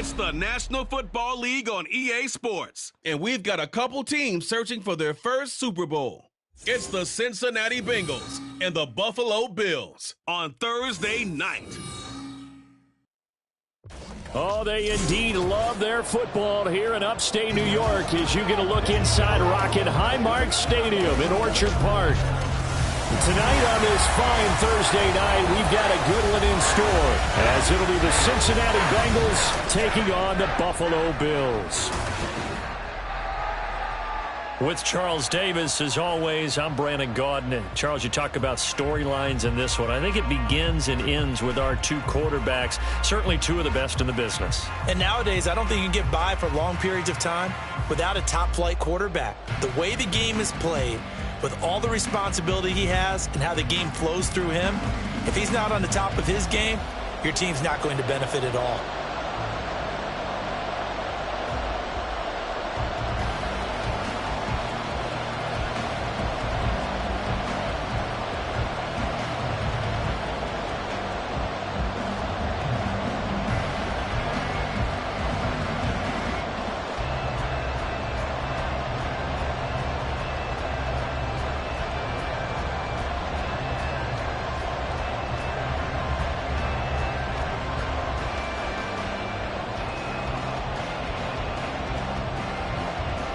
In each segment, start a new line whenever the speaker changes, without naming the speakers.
It's the National Football League on EA Sports, and we've got a couple teams searching for their first Super Bowl. It's the Cincinnati Bengals and the Buffalo Bills on Thursday night.
Oh, they indeed love their football here in upstate New York as you get a look inside Rocket Highmark Stadium in Orchard Park. Tonight on this fine Thursday night, we've got a good one in store as it'll be the Cincinnati Bengals taking on the Buffalo Bills. With Charles Davis, as always, I'm Brandon Gaudin. And Charles, you talk about storylines in this one. I think it begins and ends with our two quarterbacks, certainly two of the best in the business.
And nowadays, I don't think you can get by for long periods of time without a top-flight quarterback. The way the game is played, with all the responsibility he has and how the game flows through him, if he's not on the top of his game, your team's not going to benefit at all.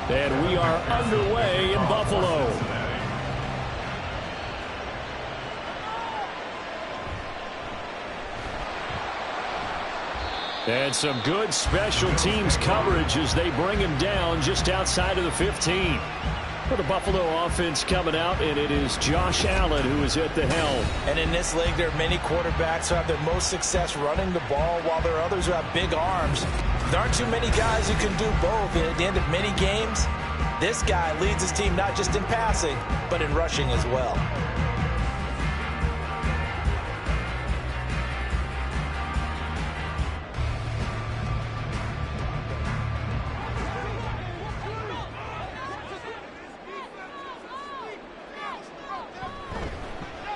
And we are underway in Buffalo. And some good special teams coverage as they bring him down just outside of the 15. For the Buffalo offense coming out, and it is Josh Allen who is at the helm.
And in this league, there are many quarterbacks who have their most success running the ball, while there are others who have big arms. There aren't too many guys who can do both. And at the end of many games, this guy leads his team not just in passing, but in rushing as well.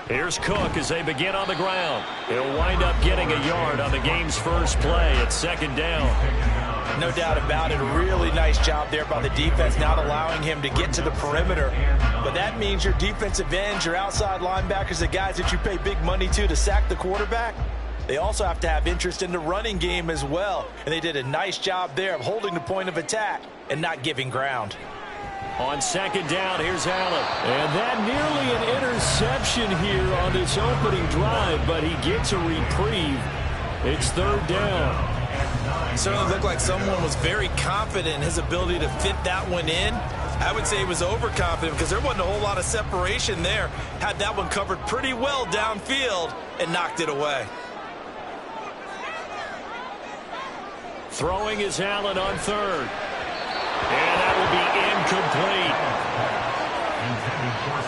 Here's Cook as they begin on the ground. He'll wind up getting a yard on the game's first play at second down.
No doubt about it. A really nice job there by the defense, not allowing him to get to the perimeter. But that means your defensive ends, your outside linebackers, the guys that you pay big money to sack the quarterback, they also have to have interest in the running game as well. And they did a nice job there of holding the point of attack and not giving ground.
On second down, here's Allen. And that nearly an interception here on this opening drive, but he gets a reprieve. It's third down.
It certainly looked like someone was very confident in his ability to fit that one in. I would say he was overconfident because there wasn't a whole lot of separation there. Had that one covered pretty well downfield and knocked it away.
Throwing is Allen on third. And that will be incomplete.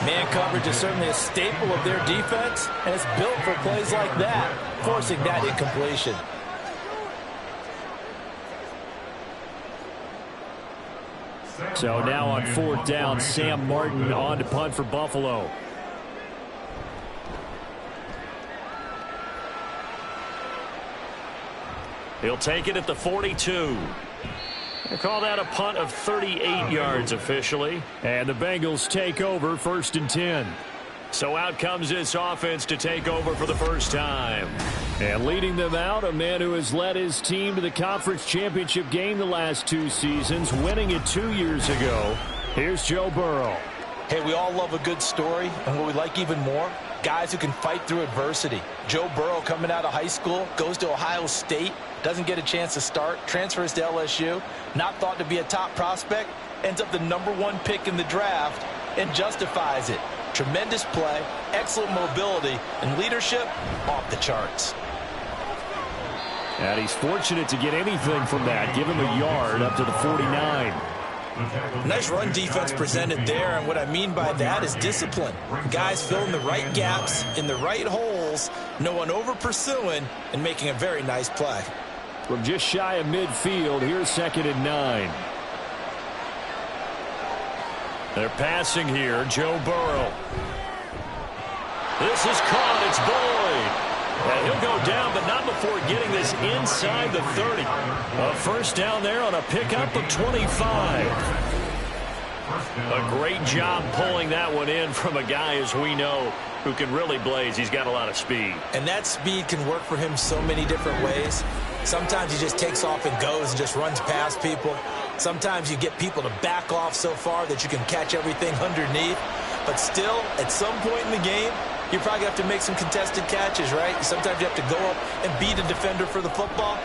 Man coverage is certainly a staple of their defense, and it's built for plays like that, forcing that incompletion.
So now on fourth down, Sam Martin on to punt for Buffalo. He'll take it at the 42. They call that a punt of 38 yards officially. And the Bengals take over first and 10. So out comes this offense to take over for the first time. And leading them out, a man who has led his team to the conference championship game the last two seasons, winning it 2 years ago. Here's Joe Burrow.
Hey, we all love a good story, and what we like even more, guys who can fight through adversity. Joe Burrow coming out of high school, goes to Ohio State, doesn't get a chance to start, transfers to LSU, not thought to be a top prospect, ends up the #1 pick in the draft, and justifies it. Tremendous play, excellent mobility, and leadership off the charts.
And he's fortunate to get anything from that. Give him a yard up to the 49.
Nice run defense presented there, and what I mean by that is discipline. Guys filling the right gaps in the right holes, no one over pursuing, and making a very nice play.
From just shy of midfield, here's second and 9. They're passing here, Joe Burrow. This is caught, it's Boyd. And he'll go down, but not before getting this inside the 30. A first down there on a pickup of 25. A great job pulling that one in from a guy, as we know, who can really blaze. He's got a lot of speed.
And that speed can work for him so many different ways. Sometimes he just takes off and goes and just runs past people. Sometimes you get people to back off so far that you can catch everything underneath. But still, at some point in the game, you probably have to make some contested catches, right? Sometimes you have to go up and beat a defender for the football.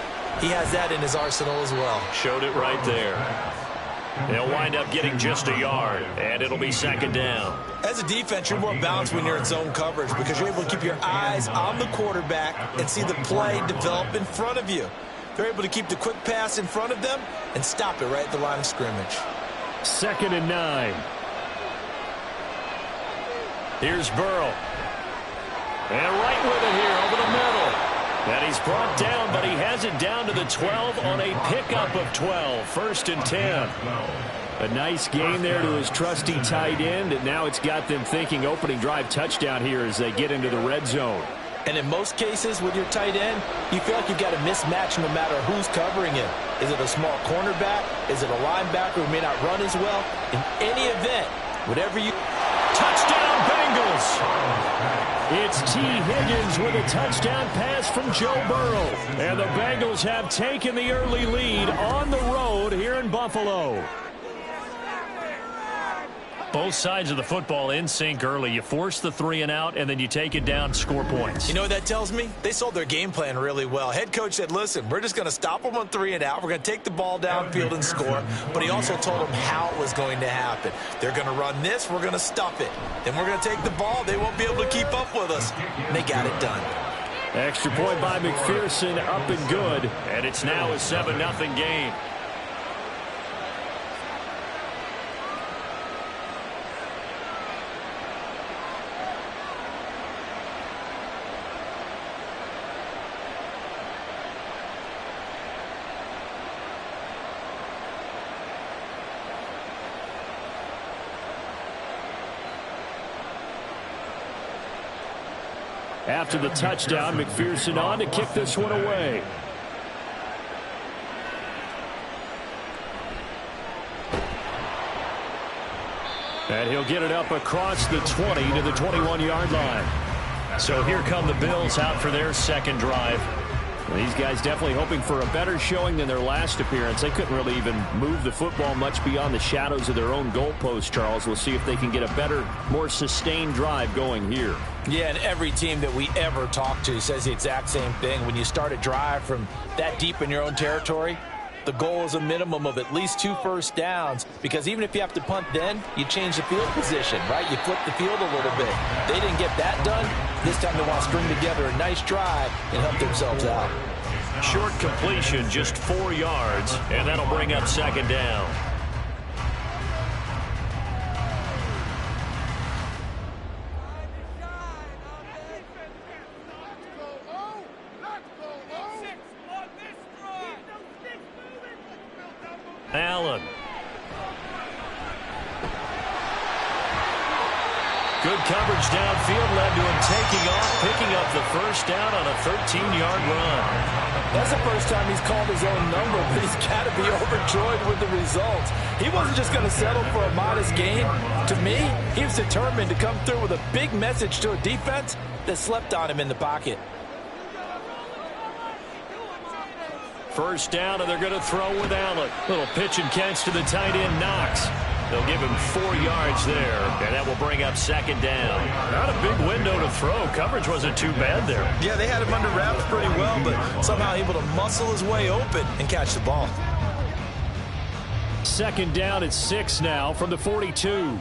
He has that in his arsenal as well.
Showed it right there. They'll wind up getting just a yard, and it'll be second down.
As a defense, you're more balanced when you're in zone coverage because you're able to keep your eyes on the quarterback and see the play develop in front of you. They're able to keep the quick pass in front of them and stop it right at the line of scrimmage.
2nd and 9. Here's Burrow. And right with it here over the middle. And he's brought down, but he has it down to the 12 on a pickup of 12. 1st and 10. A nice gain there to his trusty tight end, and now it's got them thinking opening drive touchdown here as they get into the red zone.
And in most cases with your tight end, you feel like you've got a mismatch no matter who's covering him. Is it a small cornerback? Is it a linebacker who may not run as well? In any event, whatever you...
Touchdown, Bengals! It's T. Higgins with a touchdown pass from Joe Burrow. And the Bengals have taken the early lead on the road here in Buffalo. Both sides of the football in sync early. You force the 3 and out, and then you take it down, score points.
You know what that tells me? They sold their game plan really well. Head coach said, listen, we're just going to stop them on 3 and out. We're going to take the ball downfield and score. But he also told them how it was going to happen. They're going to run this. We're going to stuff it. Then we're going to take the ball. They won't be able to keep up with us. And they got it done.
Extra point by McPherson, up and good. And it's now a 7-0 game. After the touchdown, McPherson on to kick this one away. And he'll get it up across the 20 to the 21-yard line. So here come the Bills out for their second drive. These guys definitely hoping for a better showing than their last appearance. They couldn't really even move the football much beyond the shadows of their own goalpost, Charles. We'll see if they can get a better, more sustained drive going here.
Yeah, and every team that we ever talk to says the exact same thing. When you start a drive from that deep in your own territory, the goal is a minimum of at least 2 first downs, because even if you have to punt then, you change the field position, right? You flip the field a little bit. They didn't get that done. This time they want to string together a nice drive and help themselves out.
Short completion, just 4 yards, and that'll bring up second down. Allen. Good coverage downfield led to him taking off, picking up the first down on a 13-yard run.
That's the first time he's called his own number, but he's got to be overjoyed with the results. He wasn't just going to settle for a modest gain. To me, he was determined to come through with a big message to a defense that slept on him in the pocket.
First down, and they're going to throw with Allen. Little pitch and catch to the tight end, Knox. They'll give him 4 yards there, and that will bring up second down. Not a big window to throw. Coverage wasn't too bad there.
Yeah, they had him under wraps pretty well, but somehow able to muscle his way open and catch the ball.
Second down at 6 now from the 42.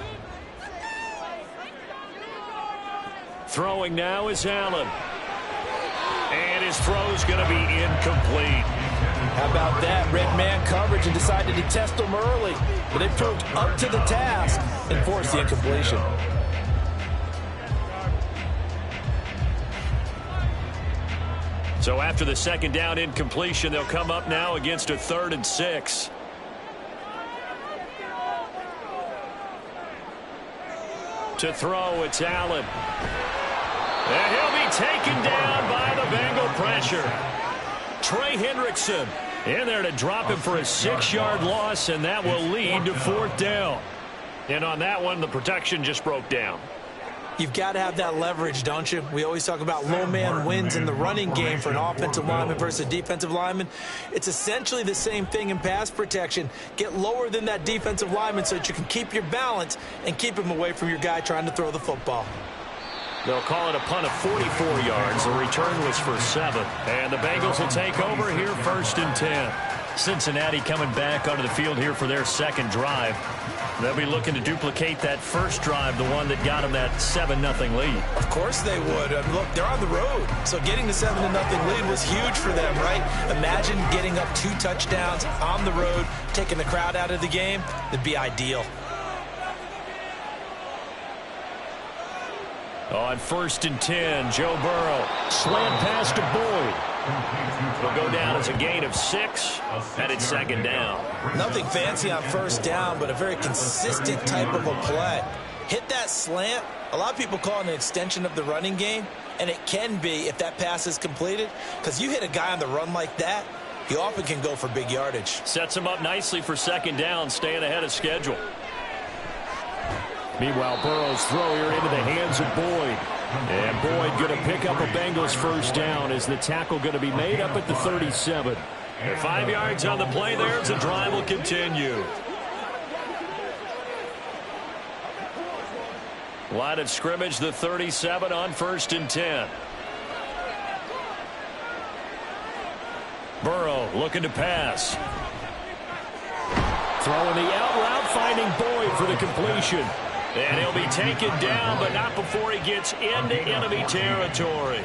Throwing now is Allen. And his throw's going to be incomplete.
How about that? Red man coverage and decided to test them early. But they proved up to the task and forced the incompletion.
So after the second down incompletion, they'll come up now against a 3rd and 6. To throw, it's Allen. And he'll be taken down by the Bengal pressure. Trey Hendrickson in there to drop him for a 6-yard loss, and that will lead to 4th down. And on that one, the protection just broke down.
You've got to have that leverage, don't you? We always talk about low man wins in the running game for an offensive lineman versus a defensive lineman. It's essentially the same thing in pass protection. Get lower than that defensive lineman so that you can keep your balance and keep him away from your guy trying to throw the football.
They'll call it a punt of 44 yards. The return was for 7. And the Bengals will take over here 1st and 10. Cincinnati coming back onto the field here for their second drive. They'll be looking to duplicate that first drive, the one that got them that 7-0 lead.
Of course they would. Look, they're on the road. So getting the 7-0 lead was huge for them, right? Imagine getting up 2 touchdowns on the road, taking the crowd out of the game. It'd be ideal.
On 1st and 10, Joe Burrow. Slant pass to Boyd. It'll go down as a gain of 6, and it's 2nd down.
Nothing fancy on 1st down, but a very consistent type of a play. Hit that slant. A lot of people call it an extension of the running game, and it can be if that pass is completed, because you hit a guy on the run like that, he often can go for big yardage.
Sets him up nicely for 2nd down, staying ahead of schedule. Meanwhile, Burrow's throw here into the hands of Boyd. And Boyd going to pick up a Bengals 1st down as the tackle going to be made up at the 37. And 5 yards on the play there as the drive will continue. Line of scrimmage, the 37 on 1st and 10. Burrow looking to pass. Throwing the out route, finding Boyd for the completion. And he'll be taken down, but not before he gets into enemy territory.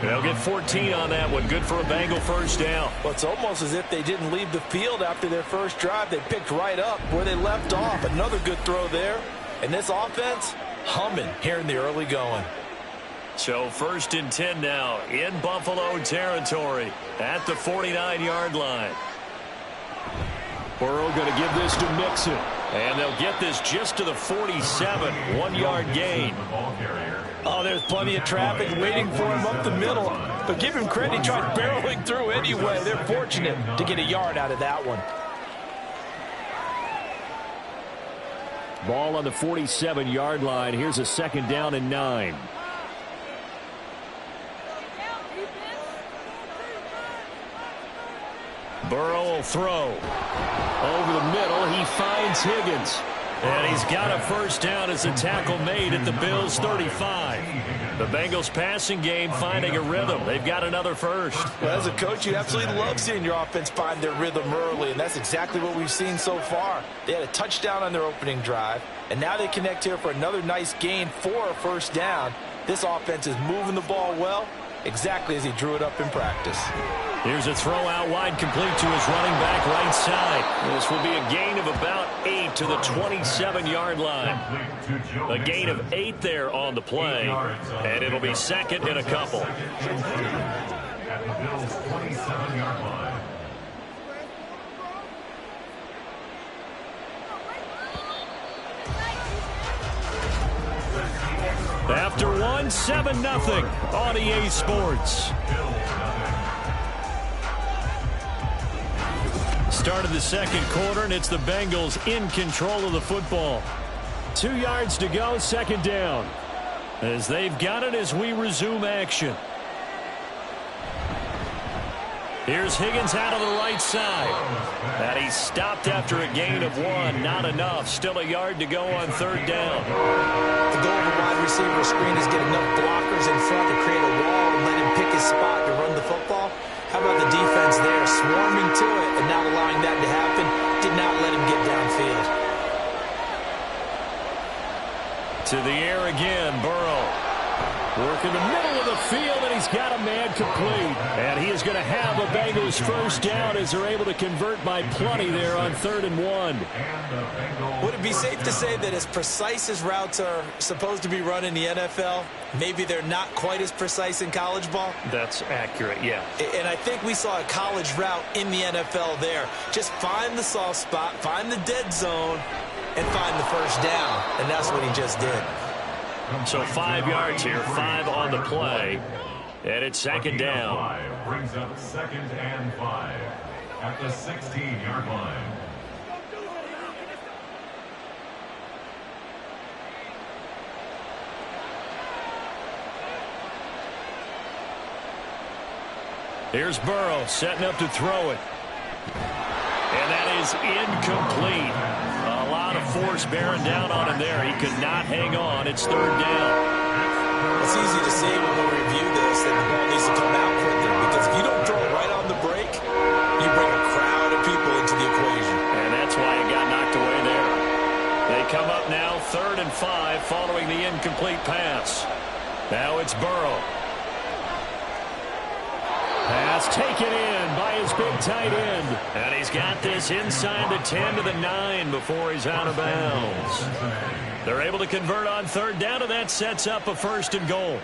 They'll get 14 on that one. Good for a Bengal 1st down.
Well, it's almost as if they didn't leave the field after their first drive. They picked right up where they left off. Another good throw there. And this offense, humming here in the early going.
So 1st and 10 now in Buffalo territory at the 49-yard line. Burrow going to give this to Mixon. And they'll get this just to the 47, 1-yard gain.
Oh, there's plenty of traffic waiting for him up the middle. But give him credit, he tried barreling through anyway. They're fortunate to get a yard out of that one.
Ball on the 47-yard line. Here's a 2nd down and 9. Burrow will throw. Over the middle, he finds Higgins. And he's got a 1st down as a tackle made at the Bills' 35. The Bengals passing game finding a rhythm. They've got another 1st.
Well, as a coach, you absolutely love seeing your offense find their rhythm early, and that's exactly what we've seen so far. They had a touchdown on their opening drive, and now they connect here for another nice gain for a 1st down. This offense is moving the ball well, exactly as he drew it up in practice.
Here's a throw out wide, complete to his running back right side. This will be a gain of about 8 to the 27-yard line. A gain of 8 there on the play, and it'll be 2nd and a couple.
At the Bills' 27-yard line.
After one, 7-0 on EA Sports. Start of the 2nd quarter, and it's the Bengals in control of the football. 2 yards to go, 2nd down. As they've got it as we resume action. Here's Higgins out of the right side. And he's stopped after a gain of 1. Not enough. Still a yard to go on 3rd down.
The goal of a wide receiver screen is get enough blockers in front to create a wall and let him pick his spot to run the football. How about the defense there, swarming to it and not allowing that to happen? Did not let him get downfield.
To the air again, Burrow. Working the middle of the field, and he's got a man complete. And he is going to have a Bengals 1st down as they're able to convert by plenty there on 3rd and 1.
Would it be safe to say that as precise as routes are supposed to be run in the NFL, maybe they're not quite as precise in college ball?
That's accurate, yeah.
And I think we saw a college route in the NFL there. Just find the soft spot, find the dead zone, and find the 1st down. And that's what he just did.
So 5 yards here, 5 on the play. And it's second down.
5 brings up 2nd and 5 at the 16-yard line.
Here's Burrow setting up to throw it. And that is incomplete. A lot of force bearing down on him there. He could not hang on. It's third down.
It's easy to see when we review this that the ball needs to come out quicker, because if you don't throw it right on the break, you bring a crowd of people into the equation.
And that's why it got knocked away there. They come up now 3rd and 5 following the incomplete pass. Now it's Burrow. Pass taken in by his big tight end. And he's got this inside the 10 to the 9 before he's out of bounds. They're able to convert on 3rd down, and that sets up a 1st and goal.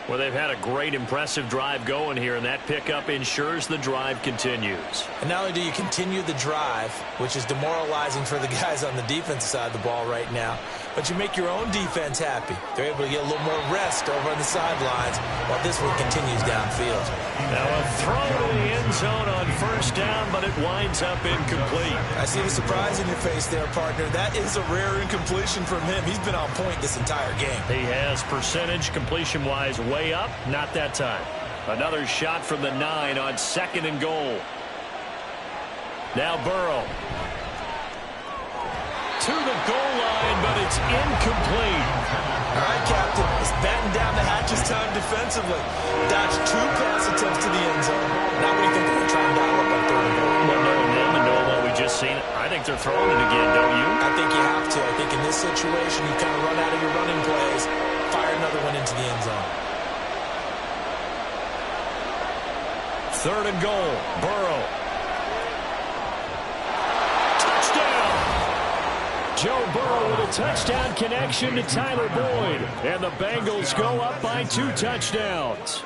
Well, they've had a great, impressive drive going here, and that pickup ensures the drive continues.
And not only do you continue the drive, which is demoralizing for the guys on the defensive side of the ball right now, but you make your own defense happy. They're able to get a little more rest over on the sidelines while this one continues downfield.
Now a throw to the end zone on 1st down, but it winds up incomplete.
I see the surprise in your face there, partner. That is a rare incompletion from him. He's been on point this entire game.
He has percentage completion-wise way up, not that time. Another shot from the 9 on 2nd and goal. Now Burrow. To the goal line, but it's incomplete.
All right, Captain. It's batten down the hatches time defensively. Dodged 2 pass attempts to the end zone. Now what do you think they're going to try and dial up on 3rd and goal?
Well, knowing them and knowing what we just seen, I think they're throwing it again, don't you?
I think you have to. I think in this situation, you kind of run out of your running plays, fire another one into the end zone.
3rd and goal. Burrow. Touchdown! Joe Burrow with a touchdown connection to Tyler Boyd. And the Bengals go up by 2 touchdowns.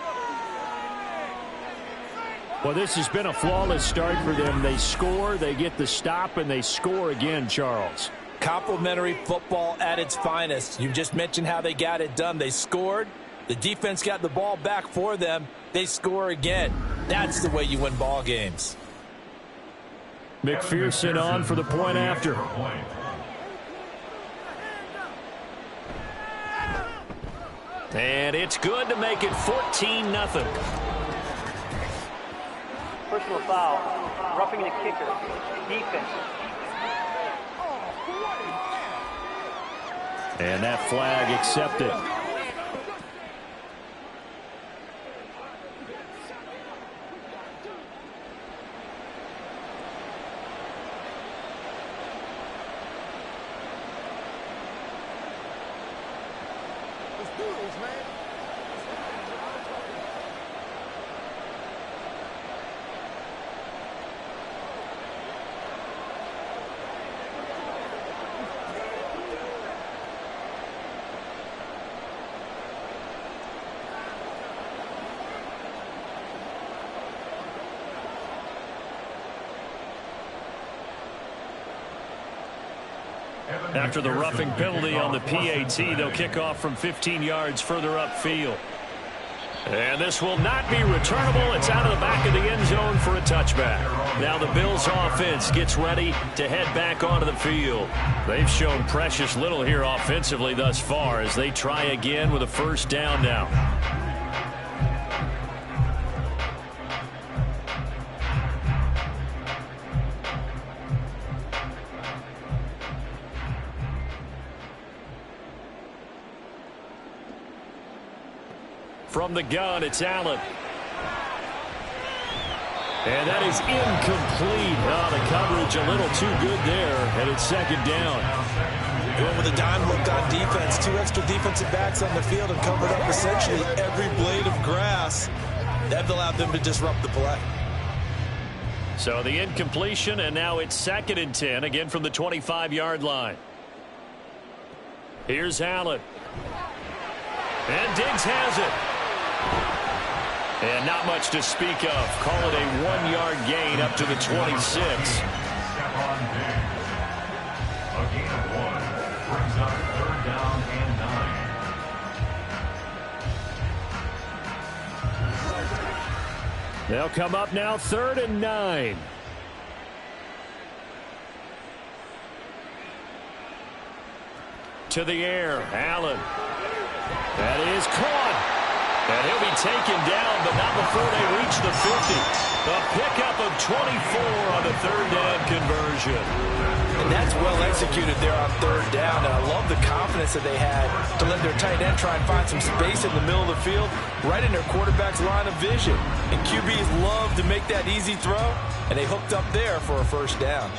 Well, this has been a flawless start for them. They score, they get the stop, and they score again, Charles.
Complimentary football at its finest. You just mentioned how they got it done. They scored. The defense got the ball back for them. They score again. That's the way you win ball games.
McPherson on for the point after. And it's good to make it 14-0.
Personal foul, roughing the kicker, defense.
And that flag accepted. After the roughing penalty on the PAT, they'll kick off from 15 yards further upfield. And this will not be returnable. It's out of the back of the end zone for a touchback. Now the Bills offense gets ready to head back onto the field. They've shown precious little here offensively thus far as they try again with a 1st down now. From the gun, it's Allen. And that is incomplete. Oh, the coverage a little too good there, and it's 2nd down.
Going with a dime look on defense. 2 extra defensive backs on the field and covered up essentially every blade of grass. That allowed them to disrupt the play.
So the incompletion, and now it's 2nd and 10, again from the 25-yard line. Here's Allen. And Diggs has it. And not much to speak of. Call it a 1-yard gain up to the 26.
Stephon Diggs. A gain of 1 brings up 3rd down and 9.
They'll come up now 3rd and 9. To the air, Allen. That is caught. And he'll be taken down, but not before they reach the 50. A pickup of 24 on the 3rd down conversion.
And that's well executed there on 3rd down. And I love the confidence that they had to let their tight end try and find some space in the middle of the field, right in their quarterback's line of vision. And QBs love to make that easy throw, and they hooked up there for a 1st down.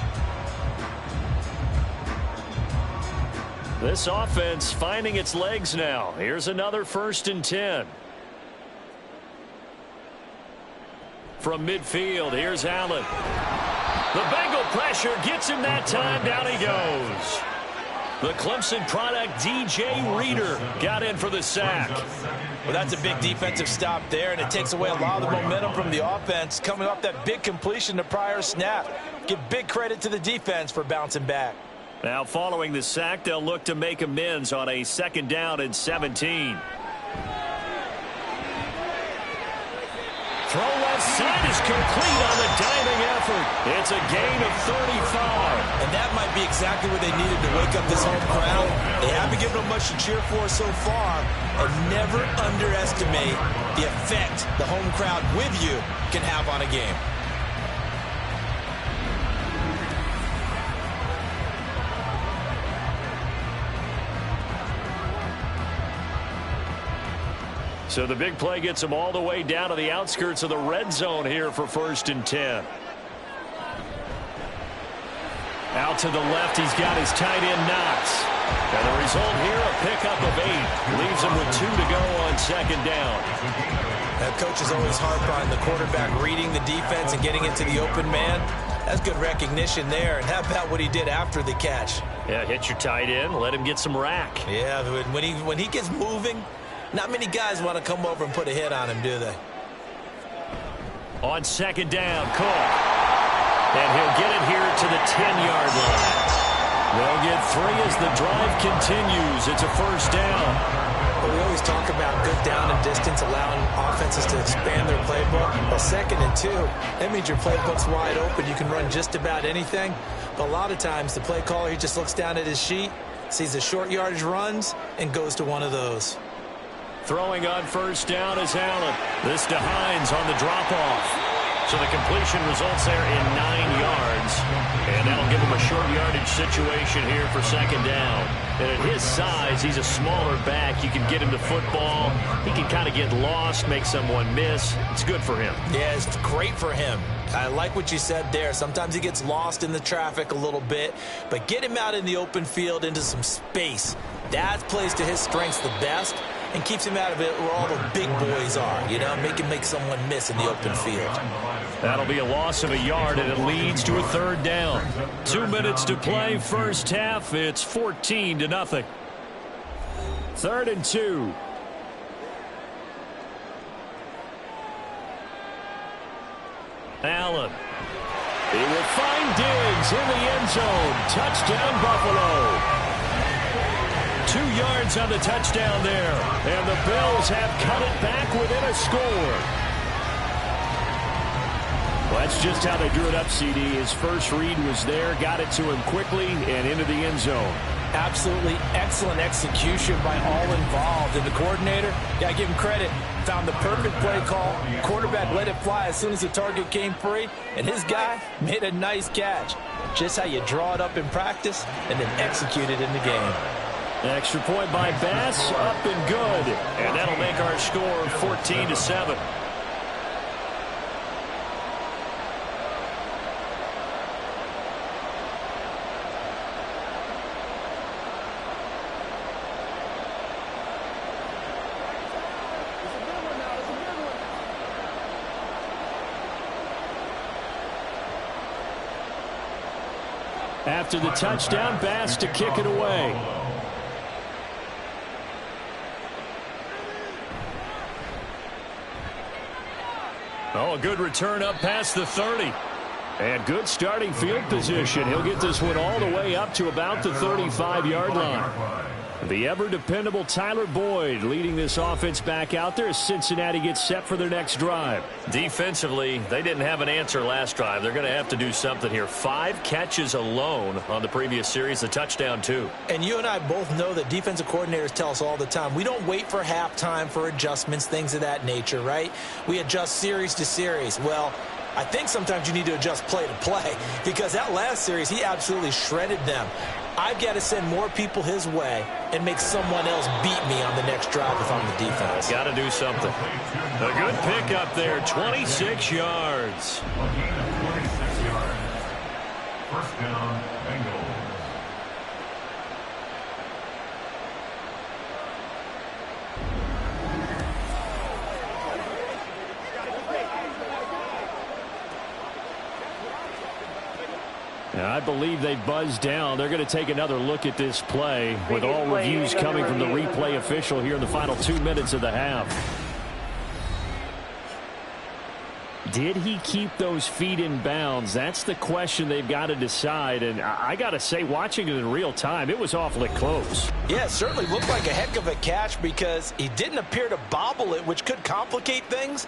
This offense finding its legs now. Here's another 1st and 10. From midfield, here's Allen. The Bengal pressure gets him that time. Down he goes. The Clemson product, DJ Reader, got in for the sack.
Well, that's a big defensive stop there, and it takes away a lot of the momentum from the offense coming off that big completion the prior snap. Give big credit to the defense for bouncing back.
Now, following the sack, they'll look to make amends on a 2nd down and 17. Throw left side is complete on the diving effort. It's a gain of 35.
And that might be exactly what they needed to wake up this home crowd. They haven't given them much to cheer for so far. And never underestimate the effect the home crowd with you can have on a game.
So the big play gets him all the way down to the outskirts of the red zone here for 1st and 10. Out to the left, he's got his tight end Knox. And the result here, a pickup of 8. Leaves him with 2 to go on 2nd down.
That coach is always harp on the quarterback reading the defense and getting into the open man. That's good recognition there. And how about what he did after the catch?
Yeah, hit your tight end, let him get some rack.
Yeah, when he gets moving, not many guys want to come over and put a hit on him, do they?
On 2nd down, Cook. And he'll get it here to the 10-yard line. They'll get 3 as the drive continues. It's a 1st down.
But we always talk about good down and distance, allowing offenses to expand their playbook. Well, 2nd and 2, that means your playbook's wide open. You can run just about anything. But a lot of times, the play caller, he just looks down at his sheet, sees the short yardage runs, and goes to one of those.
Throwing on 1st down is Allen. This to Hines on the drop-off. So the completion results there in 9 yards. And that'll give him a short yardage situation here for 2nd down. And at his size, he's a smaller back. You can get him the football. He can kind of get lost, make someone miss. It's good for him.
Yeah, it's great for him. I like what you said there. Sometimes he gets lost in the traffic a little bit. But get him out in the open field into some space. That plays to his strengths the best and keeps him out of it where all the big boys are. You know, make someone miss in the open field.
That'll be a loss of a yard, and it leads to a 3rd down. 2 minutes to play, 1st half. It's 14-0. 3rd and 2. Allen. He will find Diggs in the end zone. Touchdown, Buffalo. 2 yards on the touchdown there. And the Bills have cut it back within a score. Well, that's just how they drew it up, CD. His first read was there, got it to him quickly, and into the end zone.
Absolutely excellent execution by all involved. And the coordinator, yeah, give him credit, found the perfect play call. Quarterback let it fly as soon as the target came free, and his guy made a nice catch. Just how you draw it up in practice and then execute it in the game.
An extra point by Bass, up and good. And that'll make our score 14-7. After the touchdown, Bass to kick it away. Oh, a good return up past the 30. And good starting field position. He'll get this one all the way up to about the 35-yard line. The ever-dependable Tyler Boyd leading this offense back out there as Cincinnati gets set for their next drive.
Defensively, they didn't have an answer last drive. They're going to have to do something here. 5 catches alone on the previous series, a touchdown too.
And you and I both know that defensive coordinators tell us all the time, we don't wait for halftime for adjustments, things of that nature, right? We adjust series to series. Well, I think sometimes you need to adjust play to play because that last series, he absolutely shredded them. I've got to send more people his way and make someone else beat me on the next drive if I'm the defense.
Got to do something.
A good pick up there, 26 yards.
A gain of 26 yards. First down, Bengals.
I believe they buzzed down. They're going to take another look at this play with all reviews coming from the replay official here in the final 2 minutes of the half. Did he keep those feet in bounds? That's the question they've got to decide. And I got to say, watching it in real time, it was awfully close.
Yeah, it certainly looked like a heck of a catch because he didn't appear to bobble it, which could complicate things.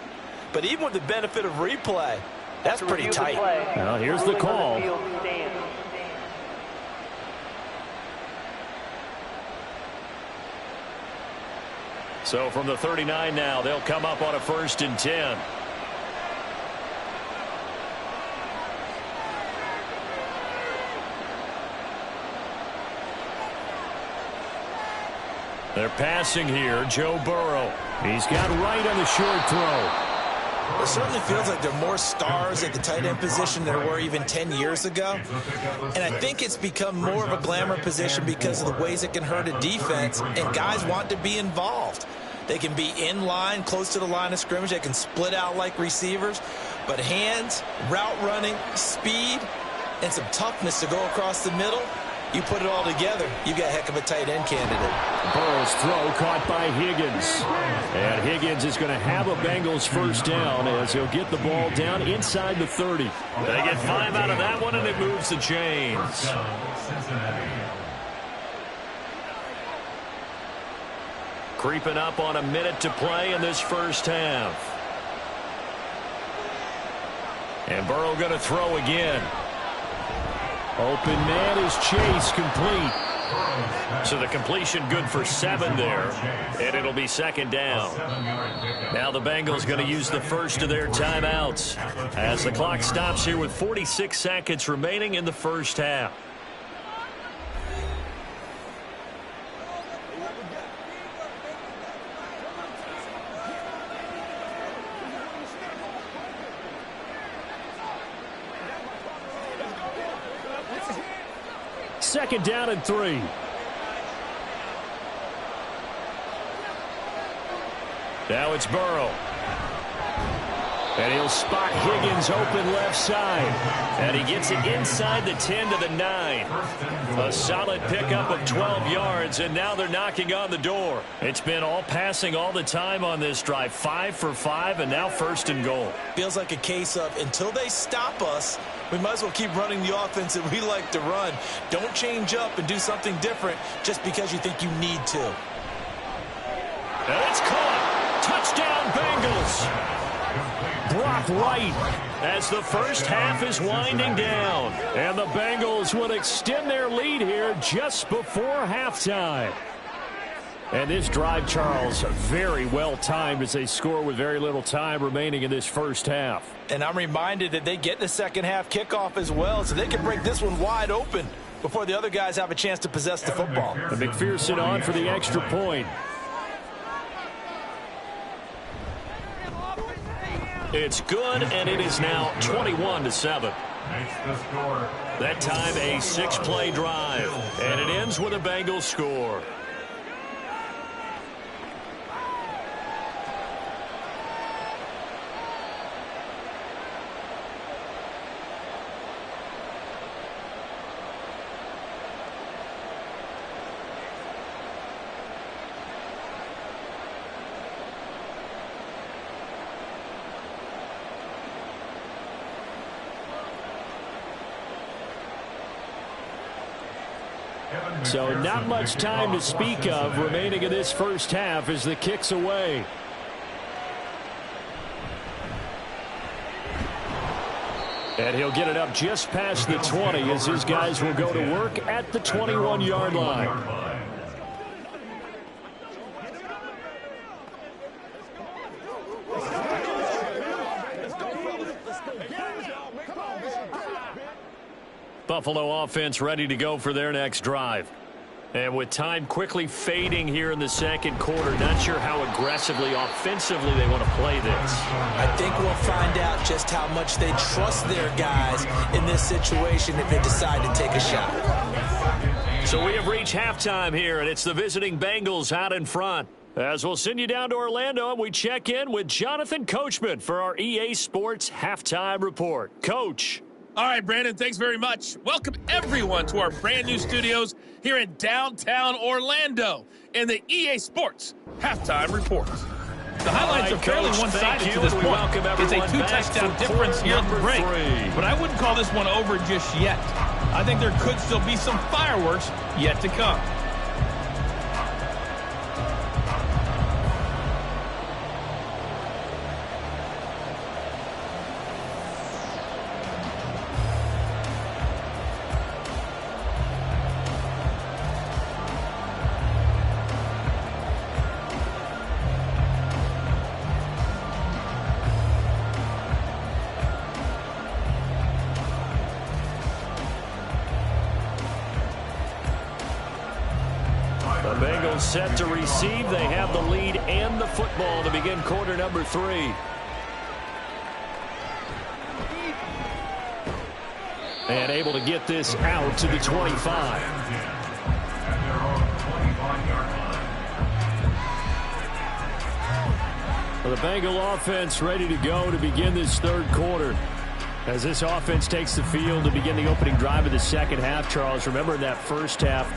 But even with the benefit of replay, that's pretty tight.
Well, here's the call. So from the 39 now, they'll come up on a 1st and 10. They're passing here. Joe Burrow. He's got right on the short throw.
It certainly feels like there are more stars at the tight end position than there were even 10 years ago. And I think it's become more of a glamour position because of the ways it can hurt a defense, and guys want to be involved. They can be in line, close to the line of scrimmage. They can split out like receivers. But hands, route running, speed, and some toughness to go across the middle, you put it all together, you got a heck of a tight end candidate.
Burrow's throw caught by Higgins. And Higgins is going to have a Bengals first down as he'll get the ball down inside the 30.
They get 5 out of that one, and it moves the chains. Creeping up on a minute to play in this first half. And Burrow going to throw again.
Open man is Chase, complete.
So the completion good for 7 there, and it'll be 2nd down. Now the Bengals going to use the first of their timeouts as the clock stops here with 46 seconds remaining in the first half.
Second down and 3. Now it's Burrow. And he'll spot Higgins open left side. And he gets it inside the 10 to the 9. A solid pickup of 12 yards, and now they're knocking on the door. It's been all passing all the time on this drive. 5 for 5, and now 1st and goal.
Feels like a case of until they stop us, we might as well keep running the offense that we like to run. Don't change up and do something different just because you think you need to.
And it's caught. Touchdown, Bengals. Brock Wright as the first half is winding down. And the Bengals will extend their lead here just before halftime. And this drive, Charles, very well timed as they score with very little time remaining in this first half.
And I'm reminded that they get the second half kickoff as well, so they can break this one wide open before the other guys have a chance to possess the football.
And McPherson on for the extra point. It's good, and it is now 21-7. That time a 6-play drive, and it ends with a Bengals score. So not much time to speak of remaining in this first half as the kick's away. And he'll get it up just past the 20 as his guys will go to work at the 21-yard line. Buffalo offense ready to go for their next drive. And with time quickly fading here in the second quarter, not sure how aggressively, offensively they want to play this.
I think we'll find out just how much they trust their guys in this situation if they decide to take a shot.
So we have reached halftime here, and it's the visiting Bengals out in front. As we'll send you down to Orlando, and we check in with Jonathan Coachman for our EA Sports Halftime Report. Coach.
All right, Brandon, thanks very much. Welcome, everyone, to our brand-new studios here in downtown Orlando in the EA Sports Halftime Report. The highlights are fairly one-sided to this point. It's a 2-touchdown difference here at the break, but I wouldn't call this one over just yet. I think there could still be some fireworks yet to come.
The Bengals set to receive. They have the lead and the football to begin quarter number 3. And able to get this out to the 25. Well, the Bengal offense ready to go to begin this third quarter. As this offense takes the field to begin the opening drive of the second half, Charles, remember in that first half,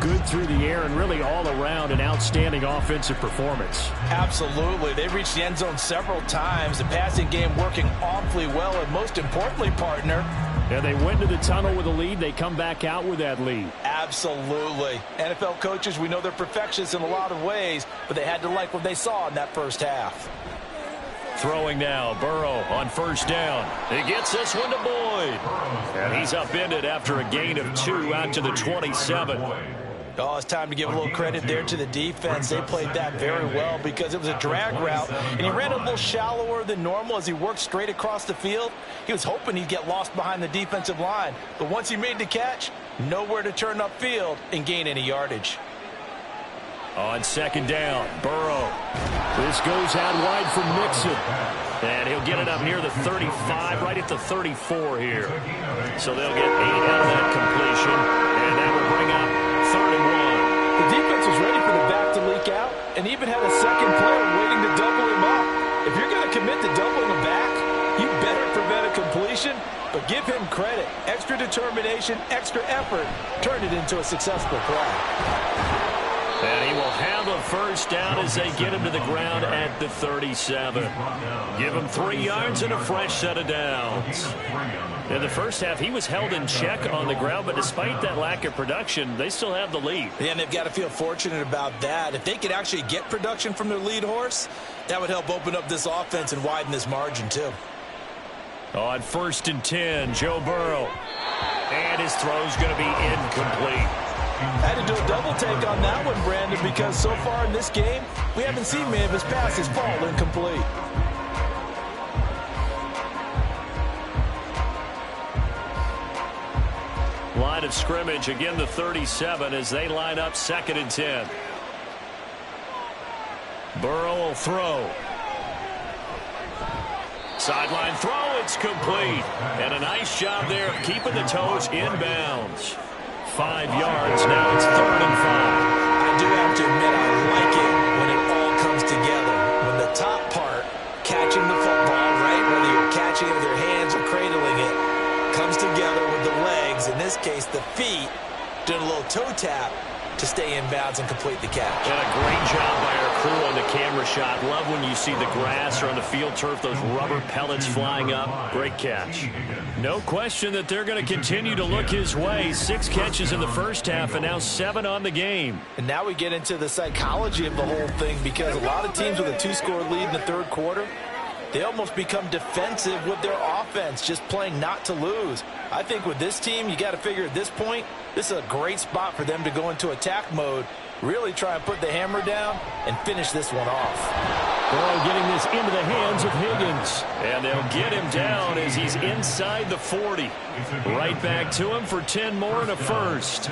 good through the air and really all around an outstanding offensive performance.
Absolutely. They reached the end zone several times. The passing game working awfully well, and most importantly, partner,
yeah, they went to the tunnel with a lead. They come back out with that lead.
Absolutely. NFL coaches, we know they're perfectionists in a lot of ways, but they had to like what they saw in that first half.
Throwing now, Burrow on first down. He gets this one to Boyd. And he's upended after a gain of 2 out to the 27.
Oh, it's time to give a little credit there to the defense. They played that very well because it was a drag route, and he ran a little shallower than normal as he worked straight across the field. He was hoping he'd get lost behind the defensive line, but once he made the catch, nowhere to turn upfield and gain any yardage.
On second down, Burrow. This goes out wide for Mixon. And he'll get it up near the 35, right at the 34 here. So they'll get 8 out of that completion, and that will bring up 3rd and 1.
The defense was ready for the back to leak out and even had a second player waiting to double him up. If you're going to commit to doubling the back, you better prevent a completion, but give him credit. Extra determination, extra effort, turn it into a successful play.
And he will have a first down as they get him to the ground at the 37. Give him 3 yards and a fresh set of downs. In the first half, he was held in check on the ground, but despite that lack of production, they still have the lead.
Yeah, and they've got to feel fortunate about that. If they could actually get production from their lead horse, that would help open up this offense and widen this margin, too.
On 1st and 10, Joe Burrow. And his throw's going to be incomplete.
I had to do a double take on that one, Brandon, because so far in this game, we haven't seen many of his passes fall incomplete.
Line of scrimmage, again the 37 as they line up 2nd and 10. Burrow will throw. Sideline throw, it's complete. And a nice job there of keeping the toes inbounds. 5 yards, now it's 3rd and 5.
I do have to admit I like it when it all comes together. When the top part, catching the football, right, whether you're catching it with your hands or cradling it, comes together with the legs, in this case the feet, doing a little toe tap to stay in bounds and complete the catch.
And a great job by our crew on the camera shot. Love when you see the grass or on the field turf, those rubber pellets flying up. Great catch. No question that they're going to continue to look his way. 6 catches in the first half and now 7 on the game.
And now we get into the psychology of the whole thing, because a lot of teams with a 2-score lead in the third quarter, they almost become defensive with their offense, just playing not to lose. I think with this team, you got to figure at this point, this is a great spot for them to go into attack mode, really try and put the hammer down and finish this one off.
Burrow getting this into the hands of Higgins. And they'll get him down as he's inside the 40. Right back to him for 10 more and a first.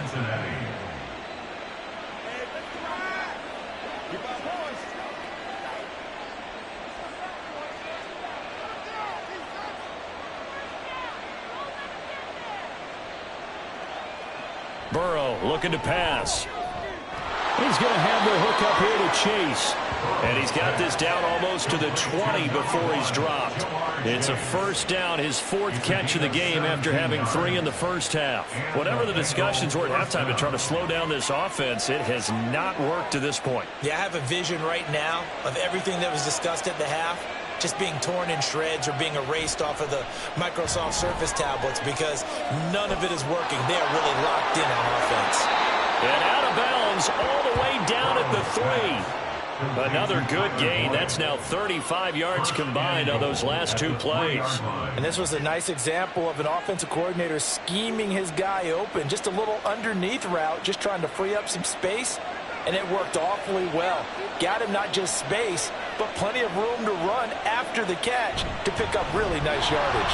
Burrow looking to pass. He's going to have the hook up here to Chase. And he's got this down almost to the 20 before he's dropped. It's a first down, his 4th catch of the game after having 3 in the first half. Whatever the discussions were at halftime to try to slow down this offense, it has not worked to this point.
Yeah, I have a vision right now of everything that was discussed at the half just being torn in shreds or being erased off of the Microsoft Surface tablets, because none of it is working. They are really locked in on offense.
And out of bounds all the way down at the 3. Another good gain. That's now 35 yards combined on those last 2 plays.
And this was a nice example of an offensive coordinator scheming his guy open. Just a little underneath route, just trying to free up some space. And it worked awfully well. Got him not just space, but plenty of room to run after the catch to pick up really nice yardage.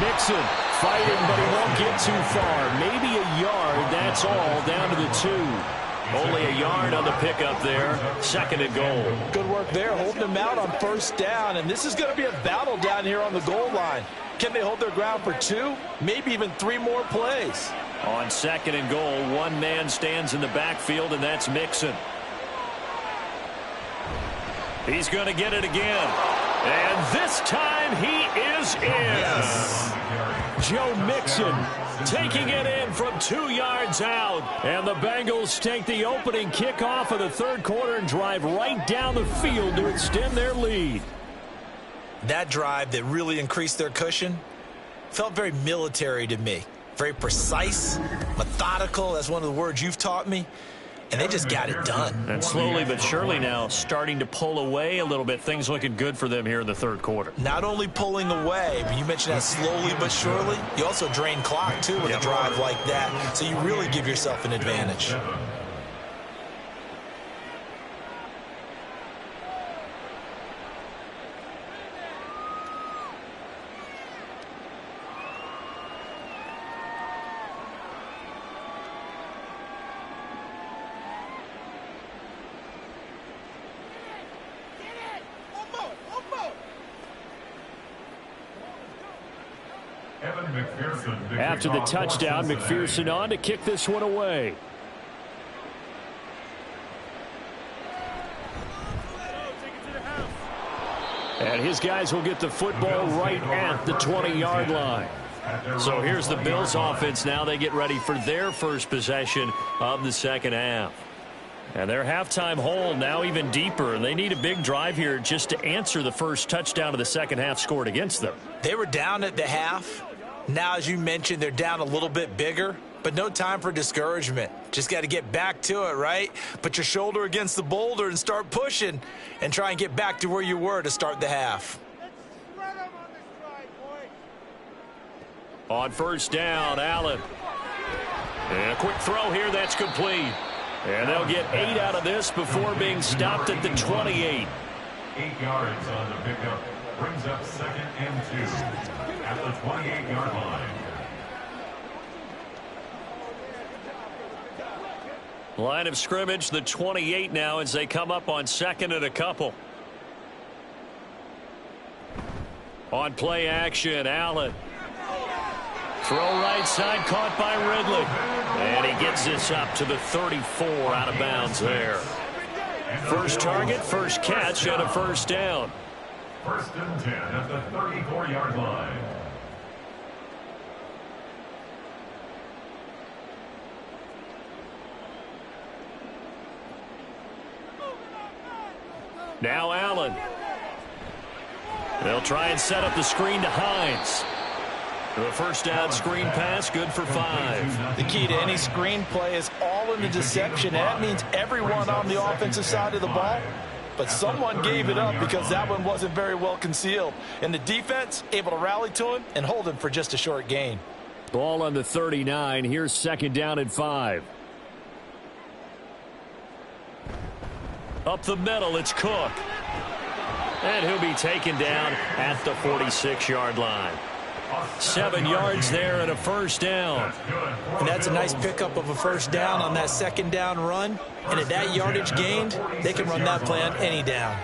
Mixon fighting, but he won't get too far. Maybe a yard, that's all, down to the 2. Only a yard on the pickup there. 2nd and goal.
Good work there, holding him out on first down. And this is going to be a battle down here on the goal line. Can they hold their ground for 2, maybe even 3 more plays?
On 2nd and goal, 1 man stands in the backfield, and that's Mixon. He's going to get it again. And this time he is in. Yes. Joe Mixon taking it in from 2 yards out. And the Bengals take the opening kickoff of the third quarter and drive right down the field to extend their lead.
That drive that really increased their cushion felt very military to me. Very precise, methodical. That's one of the words you've taught me. And they just got it done.
And slowly but surely now starting to pull away a little bit. Things looking good for them here in the third quarter.
Not only pulling away, but you mentioned that slowly but surely. You also drain clock, too, with a drive like that. So you really give yourself an advantage.
After the touchdown, McPherson on to kick this one away. And his guys will get the football right at the 20-yard line. So here's the Bills offense now. They get ready for their first possession of the second half. And their halftime hole now even deeper. They need a big drive here just to answer the first touchdown of the second half scored against them.
They were down at the half. Now, as you mentioned, they're down a little bit bigger, but no time for discouragement. Just got to get back to it, right? Put your shoulder against the boulder and start pushing and try and get back to where you were to start the half.
On first down, Allen. And a quick throw here, that's complete. And they'll get 8 out of this before being stopped at the 28.
8 yards on the pickup. Brings up 2nd and 2 at the 28-yard line.
Line of scrimmage, the 28 now as they come up on 2nd and a couple. On play action, Allen. Throw right side, caught by Ridley. And he gets this up to the 34 out of bounds there. First target, first catch, and a first down.
1st and 10 at the 34-yard line.
Now Allen. They'll try and set up the screen to Hines. The first down screen pass, good for 5.
The key to any screen play is all in the deception. That means everyone on the offensive side of the ball. But someone gave it up because that one wasn't very well concealed. And the defense able to rally to him and hold him for just a short gain.
Ball on the 39. Here's second down and 5. Up the middle, it's Cook. And he'll be taken down at the 46-yard line. 7 yards there and a first down.
And that's a nice pickup of a first down on that second down run. And at that yardage gained, they can run that play on any down.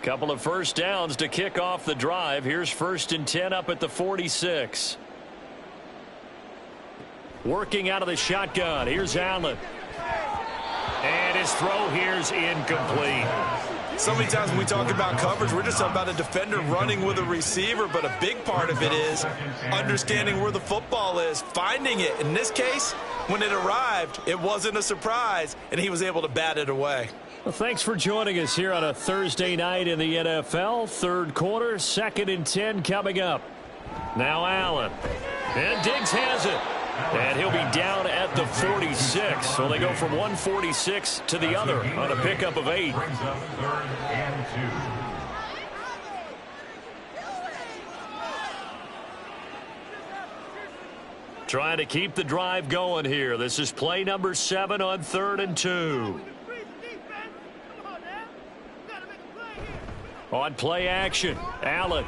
Couple of first downs to kick off the drive. Here's 1st and 10 up at the 46. Working out of the shotgun. Here's Allen. And his throw here's incomplete.
So many times when we talk about coverage, we're just talking about a defender running with a receiver, but a big part of it is understanding where the football is, finding it. In this case, when it arrived, it wasn't a surprise, and he was able to bat it away.
Well, thanks for joining us here on a Thursday night in the NFL. Third quarter, 2nd and 10 coming up. Now Allen. And Diggs has it. And he'll be down at the 46. So they go from 146 to the other on a pickup of 8.
Brings up 3rd and 2.
Trying to keep the drive going here. This is play number 7 on 3rd and 2. On play action, Allen.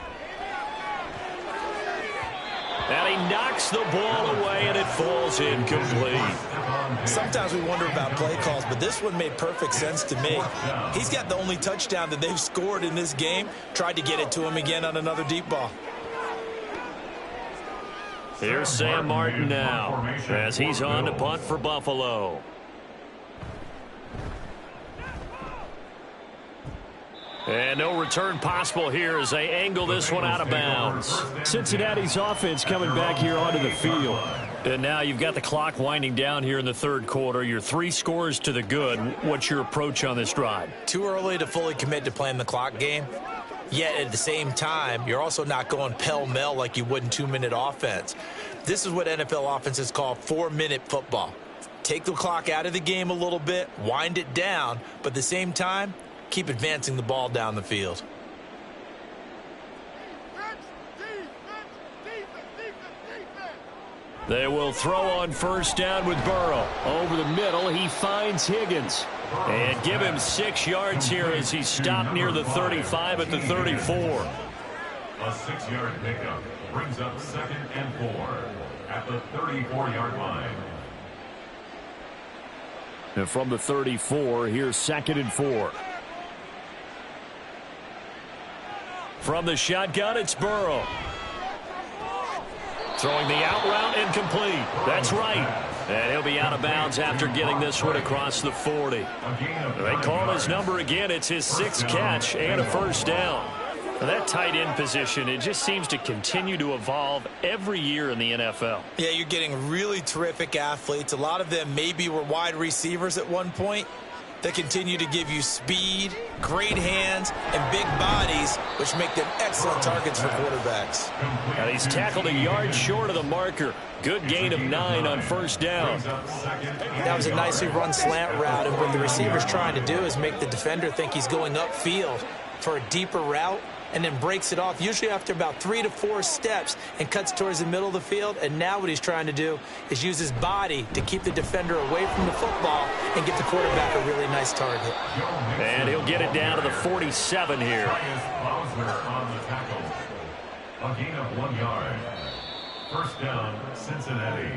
And he knocks the ball away, and it falls incomplete.
Sometimes we wonder about play calls, but this one made perfect sense to me. He's got the only touchdown that they've scored in this game. Tried to get it to him again on another deep ball.
Here's Sam Martin now as he's on to punt for Buffalo. And no return possible here as they angle this one out of bounds. Cincinnati's offense coming back here onto the field. And now you've got the clock winding down here in the third quarter. You're 3 scores to the good. What's your approach on this drive?
Too early to fully commit to playing the clock game. Yet at the same time, you're also not going pell-mell like you would in 2-minute offense. This is what NFL offenses call 4-minute football. Take the clock out of the game a little bit, wind it down, but at the same time, keep advancing the ball down the field.
They will throw on first down with Burrow. Over the middle, he finds Higgins. And give him 6 yards here as he's stopped near the 35 at the 34.
A 6-yard pickup brings up 2nd and 4 at the 34-yard line.
And from the 34, here's 2nd and 4. From the shotgun, it's Burrow. Throwing the out route incomplete. That's right. And he'll be out of bounds after getting this one across the 40. They call his number again. It's his 6th catch and a first down. Now that tight end position, it just seems to continue to evolve every year in the NFL.
Yeah, you're getting really terrific athletes. A lot of them maybe were wide receivers at one point. They continue to give you speed, great hands, and big bodies, which make them excellent targets for quarterbacks.
And he's tackled a yard short of the marker. Good gain of 9 on first down.
That was a nicely run slant route, and what the receiver's trying to do is make the defender think he's going upfield for a deeper route, and then breaks it off, usually after about 3 to 4 steps, and cuts towards the middle of the field. And now what he's trying to do is use his body to keep the defender away from the football and get the quarterback a really nice target.
And he'll get it down to the 47 here.
On the tackle. A gain of 1 yard. First down, Cincinnati.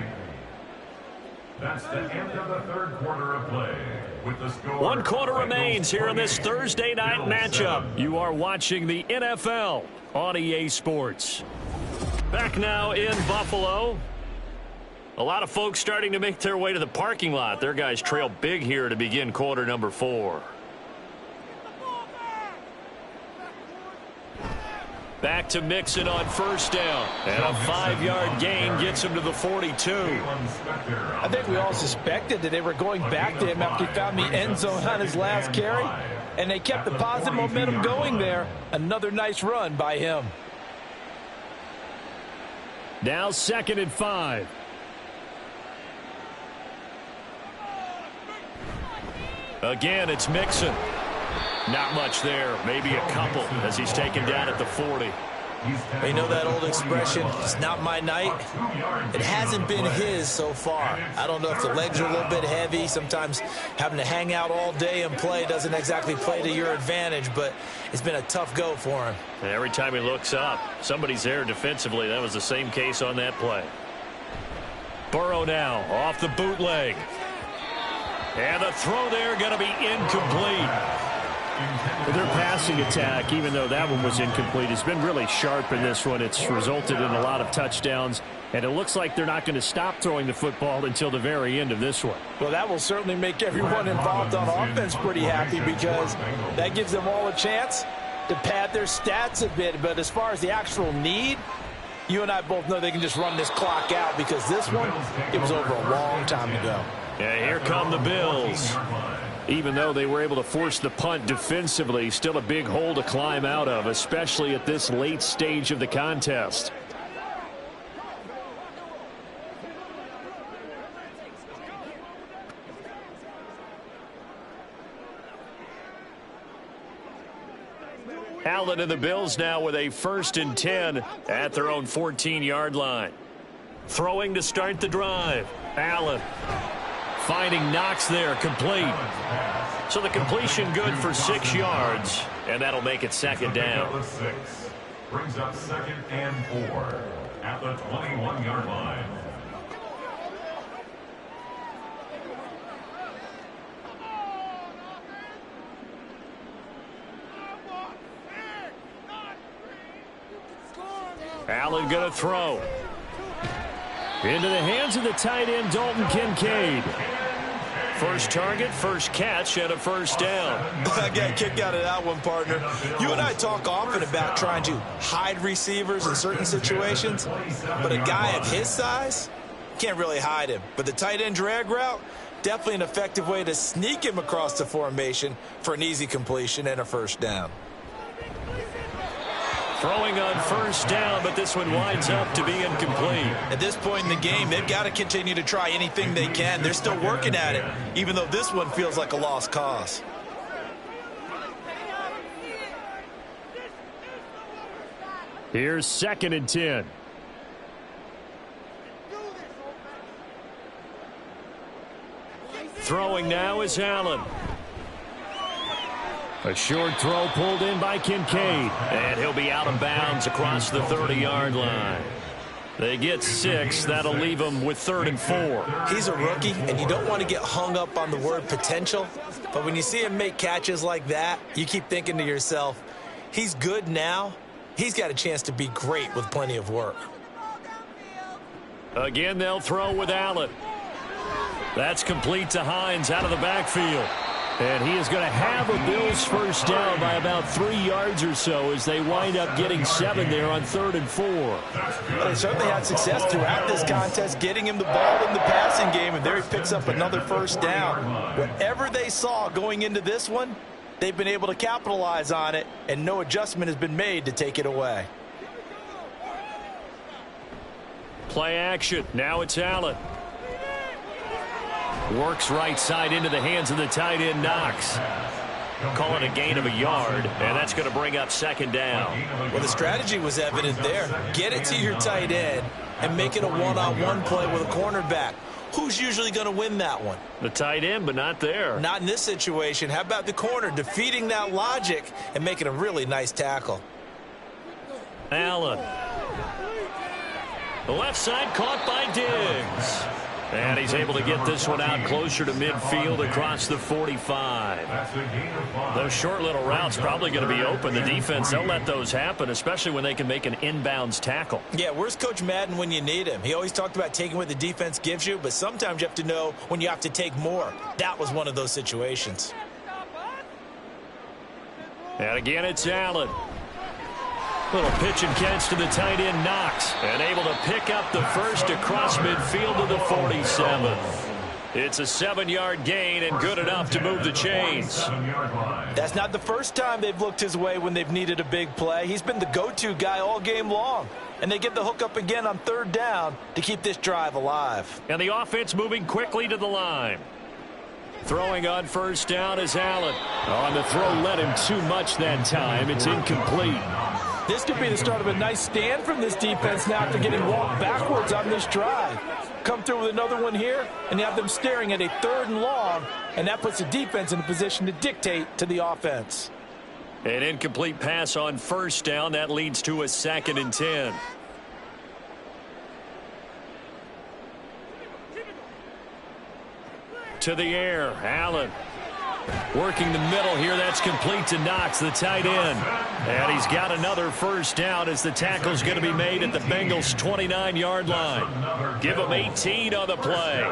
That's the end of the third quarter of play. With the score,
1 quarter remains here in this Thursday night matchup. You are watching the NFL on EA Sports. Back now in Buffalo. A lot of folks starting to make their way to the parking lot. Their guys trail big here to begin quarter number 4.
Back to Mixon on first down. And a 5-yard gain gets him to the 42.
I think we all suspected that they were going back to him after he found the end zone on his last carry. And they kept the positive momentum going there. Another nice run by him.
Now 2nd and 5.
Again, it's Mixon. Not much there, maybe a couple as he's taken down at the 40.
You know that old expression, it's not my night? It hasn't been his so far. I don't know if the legs are a little bit heavy. Sometimes having to hang out all day and play doesn't exactly play to your advantage, but it's been a tough go for him.
And every time he looks up, somebody's there defensively. That was the same case on that play. Burrow now off the bootleg. And the throw there going to be incomplete.
Their passing attack, even though that one was incomplete, has been really sharp in this one. It's resulted in a lot of touchdowns, and it looks like they're not going to stop throwing the football until the very end of this one.
Well, that will certainly make everyone involved on offense pretty happy because that gives them all a chance to pad their stats a bit. But as far as the actual need, you and I both know they can just run this clock out because this one, it was over a long time ago.
Yeah, here come the Bills.
Even though they were able to force the punt defensively, still a big hole to climb out of, especially at this late stage of the contest.
Allen and the Bills now with a 1st and 10 at their own 14-yard line. Throwing to start the drive. Allen finding Knox there, complete. So the completion good for 6 yards, and that'll make it 2nd down.
Brings up 2nd and 4 at the 21-yard line.
Allen going to throw. Into the hands of the tight end, Dalton Kincaid. First target, first catch, and a 1st down.
I got a kick out of that one, partner. You and I talk often about trying to hide receivers in certain situations, but a guy of his size can't really hide him. But the tight end drag route, definitely an effective way to sneak him across the formation for an easy completion and a 1st down.
Throwing on 1st down, but this one winds up to be incomplete.
At this point in the game, they've got to continue to try anything they can. They're still working at it, even though this one feels like a lost cause.
Here's 2nd and 10.
Throwing now is Allen.
A short throw pulled in by Kincaid.
And he'll be out of bounds across the 30-yard line. They get 6. That'll leave him with 3rd and 4.
He's a rookie, and you don't want to get hung up on the word potential. But when you see him make catches like that, you keep thinking to yourself, he's good now. He's got a chance to be great with plenty of work.
Again, they'll throw with Allen. That's complete to Hines out of the backfield.
And he is going to have a Bills 1st down by about 3 yards or so as they wind up getting 7 there on 3rd and 4.
Well, they certainly had success throughout this contest, getting him the ball in the passing game, and there he picks up another 1st down. Whatever they saw going into this one, they've been able to capitalize on it, and no adjustment has been made to take it away.
Play action. Now it's Allen. Works right side into the hands of the tight end, Knox. Calling a gain of a yard, and that's going to bring up 2nd down.
Well, the strategy was evident there. Get it to your tight end and make it a one-on-one play with a cornerback. Who's usually going to win that one?
The tight end, but not there.
Not in this situation. How about the corner defeating that logic and making a really nice tackle?
Allen. The left side caught by Diggs. And he's able to get this one out closer to midfield across the 45. Those short little routes probably going to be open. The defense, they'll let those happen, especially when they can make an inbounds tackle.
Yeah, where's Coach Madden when you need him? He always talked about taking what the defense gives you, but sometimes you have to know when you have to take more. That was one of those situations.
And again, it's Allen.
Little pitch and catch to the tight end, Knox. And able to pick up the first across midfield to the 47. It's a 7-yard gain and good enough to move the chains.
That's not the first time they've looked his way when they've needed a big play. He's been the go-to guy all game long. And they get the hook up again on 3rd down to keep this drive alive.
And the offense moving quickly to the line. Throwing on 1st down is Allen. On the throw, led him too much that time. It's incomplete.
This could be the start of a nice stand from this defense now after getting walked backwards on this drive. Come through with another one here, and you have them staring at a 3rd and long, and that puts the defense in a position to dictate to the offense.
An incomplete pass on 1st down. That leads to a 2nd and 10. To the air, Allen. Working the middle here. That's complete to Knox, the tight end. And he's got another 1st down as the tackle's going to be made at the Bengals' 29-yard line. Give them 18 on the play.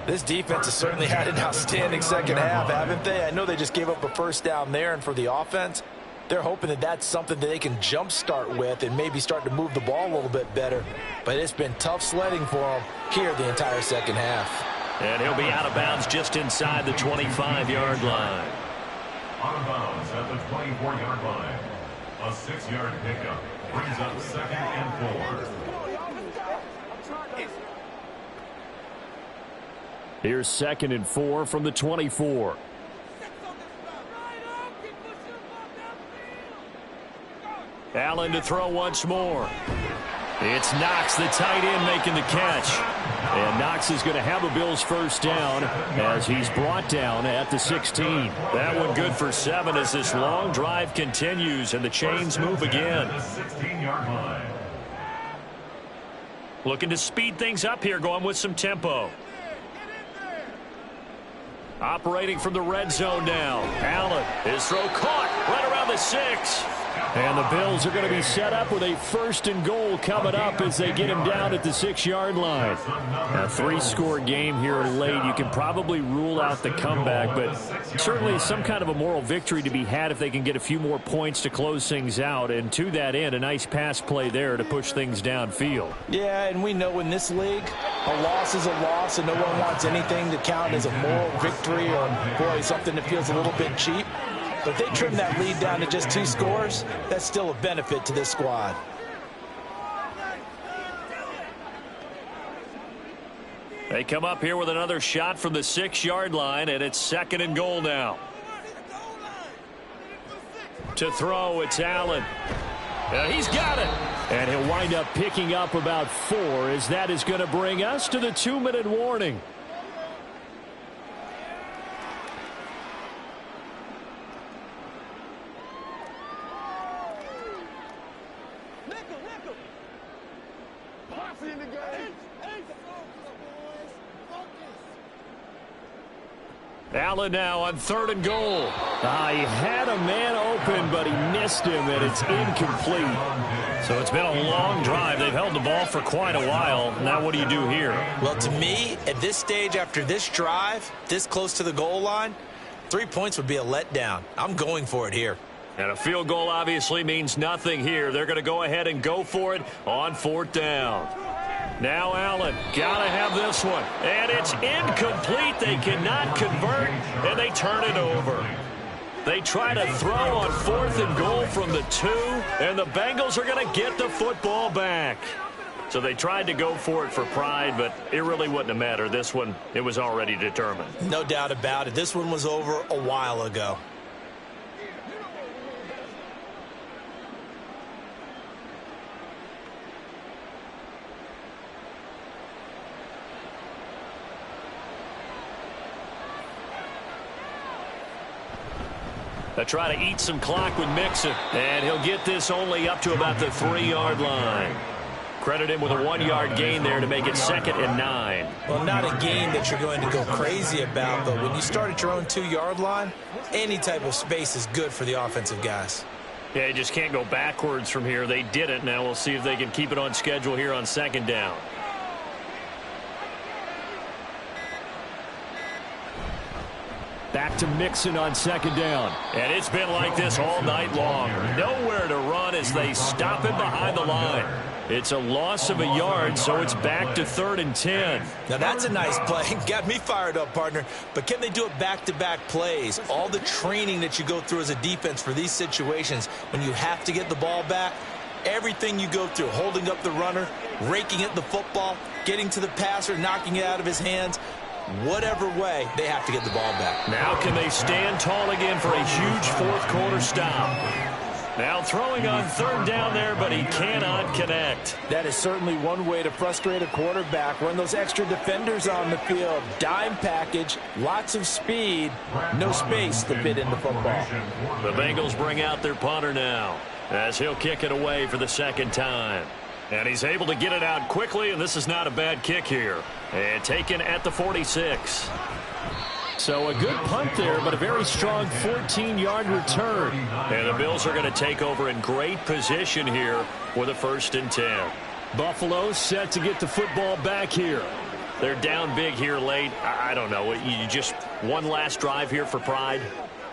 This defense has certainly had an outstanding second half, haven't they? I know they just gave up a 1st down there, and for the offense, they're hoping that that's something that they can jumpstart with and maybe start to move the ball a little bit better. But it's been tough sledding for them here the entire second half.
And he'll be out of bounds just inside the 25-yard line.
Out of bounds at the 24-yard line. A 6-yard pickup brings up 2nd and 4.
Here's 2nd and 4 from the 24. Allen to throw once more. It's Knox, the tight end, making the catch. And Knox is going to have a Bills 1st down as he's brought down at the 16. That one good for 7 as this long drive continues and the chains move again. Looking to speed things up here, going with some tempo. Operating from the red zone now. Allen, his throw caught right around the 6. And the Bills are going to be set up with a 1st and goal coming up as they get him down at the 6-yard line. A 3-score game here late. You can probably rule out the comeback, but certainly some kind of a moral victory to be had if they can get a few more points to close things out. And to that end, a nice pass play there to push things downfield.
Yeah, and we know in this league, a loss is a loss, and no one wants anything to count as a moral victory or, boy, something that feels a little bit cheap. But if they trim that lead down to just 2 scores, that's still a benefit to this squad.
They come up here with another shot from the 6-yard line, and it's 2nd and goal now. To throw, it's Allen. He's got it. And he'll wind up picking up about 4 as that is going to bring us to the 2-minute warning. Allen now on 3rd and goal. He had a man open, but he missed him, and it's incomplete. So it's been a long drive. They've held the ball for quite a while. Now what do you do here?
Well, to me, at this stage, after this drive, this close to the goal line, 3 points would be a letdown. I'm going for it here.
And a field goal obviously means nothing here. They're going to go ahead and go for it on 4th down. Now Allen, gotta have this one. And it's incomplete. They cannot convert, and they turn it over. They try to throw on 4th and goal from the 2, and the Bengals are going to get the football back. So they tried to go for it for pride, but it really wouldn't have mattered. This one, it was already determined.
No doubt about it. This one was over a while ago.
They try to eat some clock with Mixon, and he'll get this only up to about the 3-yard line. Credit him with a 1-yard gain there to make it 2nd and 9.
Well, not a gain that you're going to go crazy about, but when you start at your own 2-yard line, any type of space is good for the offensive guys.
Yeah, you just can't go backwards from here. They did it. Now we'll see if they can keep it on schedule here on 2nd down. Back to Mixon on second down.
And it's been like this all night long. Nowhere to run as they stop him behind the line. It's a loss of a yard, so it's back to 3rd and 10.
Now that's a nice play. Got me fired up, partner. But can they do it back-to-back plays? All the training that you go through as a defense for these situations, when you have to get the ball back, everything you go through, holding up the runner, raking at the football, getting to the passer, knocking it out of his hands, whatever way, they have to get the ball back.
Now can they stand tall again for a huge fourth-quarter stop? Now throwing on 3rd down there, but he cannot connect.
That is certainly one way to frustrate a quarterback. Run those extra defenders on the field. Dime package, lots of speed, no space to fit in the football.
The Bengals bring out their punter now as he'll kick it away for the 2nd time. And he's able to get it out quickly, and this is not a bad kick here. And taken at the 46.
So a good punt there, but a very strong 14-yard return.
And the Bills are going to take over in great position here with a 1st and 10.
Buffalo set to get the football back here.
They're down big here late. I don't know. You just one last drive here for pride?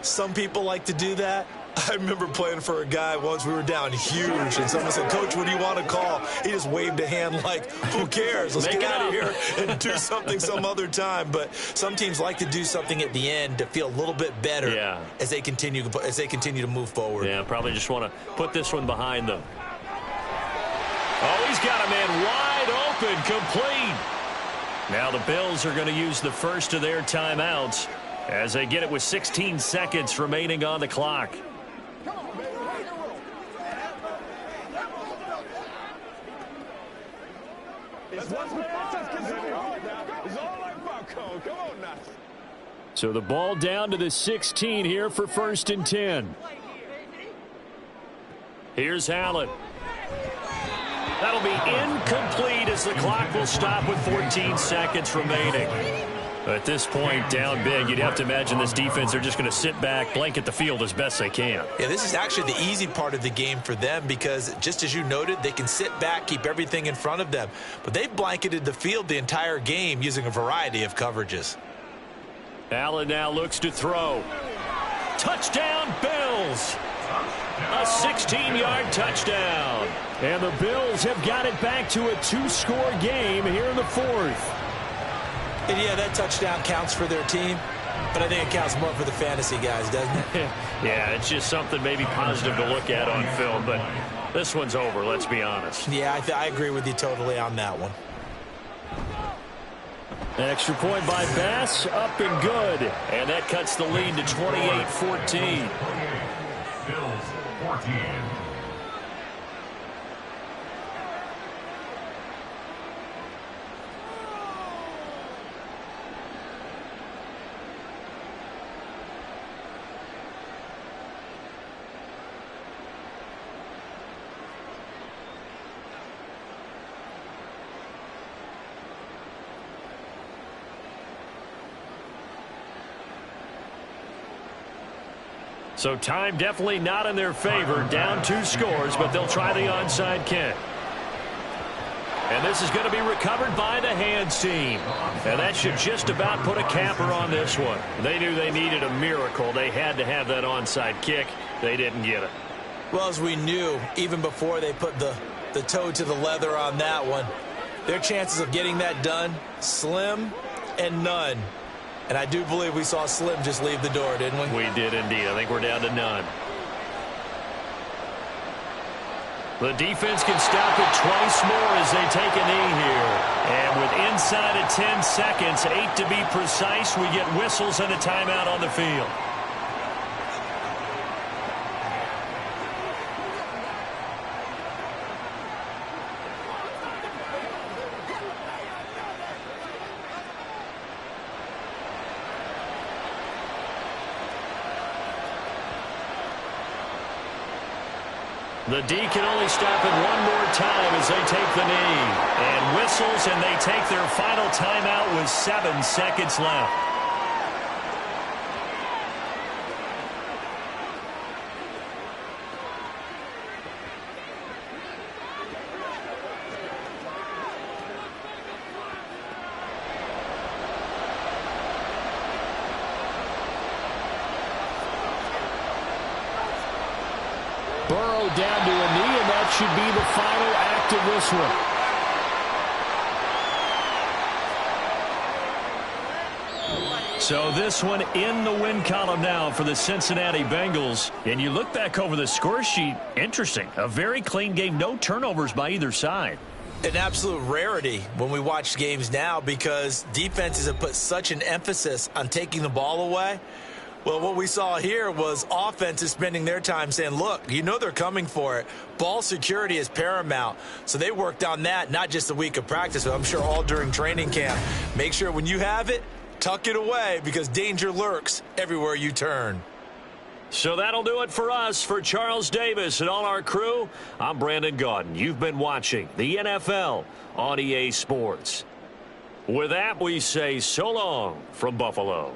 Some people like to do that. I remember playing for a guy once. We were down huge, and someone said, "Coach, what do you want to call?" He just waved a hand like, "Who cares? Let's get out of here and do something some other time." But some teams like to do something at the end to feel a little bit better as they continue to move forward.
Yeah, probably just want to put this one behind them. Oh, he's got a man wide open, complete. Now the Bills are going to use the first of their timeouts as they get it with 16 seconds remaining on the clock.
So the ball down to the 16 here for 1st and 10.
Here's Allen. That'll be incomplete as the clock will stop with 14 seconds remaining. At this point, down big, you'd have to imagine this defense, they're just going to sit back, blanket the field as best they can.
Yeah, this is actually the easy part of the game for them because, just as you noted, they can sit back, keep everything in front of them. But they've blanketed the field the entire game using a variety of coverages.
Allen now looks to throw. Touchdown, Bills! A 16-yard touchdown.
And the Bills have got it back to a 2-score game here in the 4th.
And yeah, that touchdown counts for their team, but I think it counts more for the fantasy guys, doesn't it?
Yeah, it's just something maybe positive to look at on film, but this one's over, let's be honest.
Yeah, I agree with you totally on that one.
Extra point by Bass, up and good.
And that cuts the lead to 28-14.
Bills 14.
So time definitely not in their favor. Down 2 scores, but they'll try the onside kick. And this is going to be recovered by the hands team. And that should just about put a capper on this one. They knew they needed a miracle. They had to have that onside kick. They didn't get it.
Well, as we knew, even before they put the toe to the leather on that one, their chances of getting that done, slim and none. And I do believe we saw Slim just leave the door, didn't we?
We did indeed. I think we're down to none. The defense can stop it twice more as they take a knee here. And with inside of 10 seconds, 8 to be precise, we get whistles and a timeout on the field. The D can only stop it one more time as they take the knee. And whistles, and they take their final timeout with 7 seconds left.
Burrow down to a knee, and that should be the final act of this one. So this one in the win column now for the Cincinnati Bengals. And you look back over the score sheet, interesting. A very clean game, no turnovers by either side.
An absolute rarity when we watch games now because defenses have put such an emphasis on taking the ball away. Well, what we saw here was offenses spending their time saying, look, you know they're coming for it. Ball security is paramount. So they worked on that, not just a week of practice, but I'm sure all during training camp. Make sure when you have it, tuck it away because danger lurks everywhere you turn.
So that'll do it for us. For Charles Davis and all our crew, I'm Brandon Gaudin. You've been watching the NFL on EA Sports. With that, we say so long from Buffalo.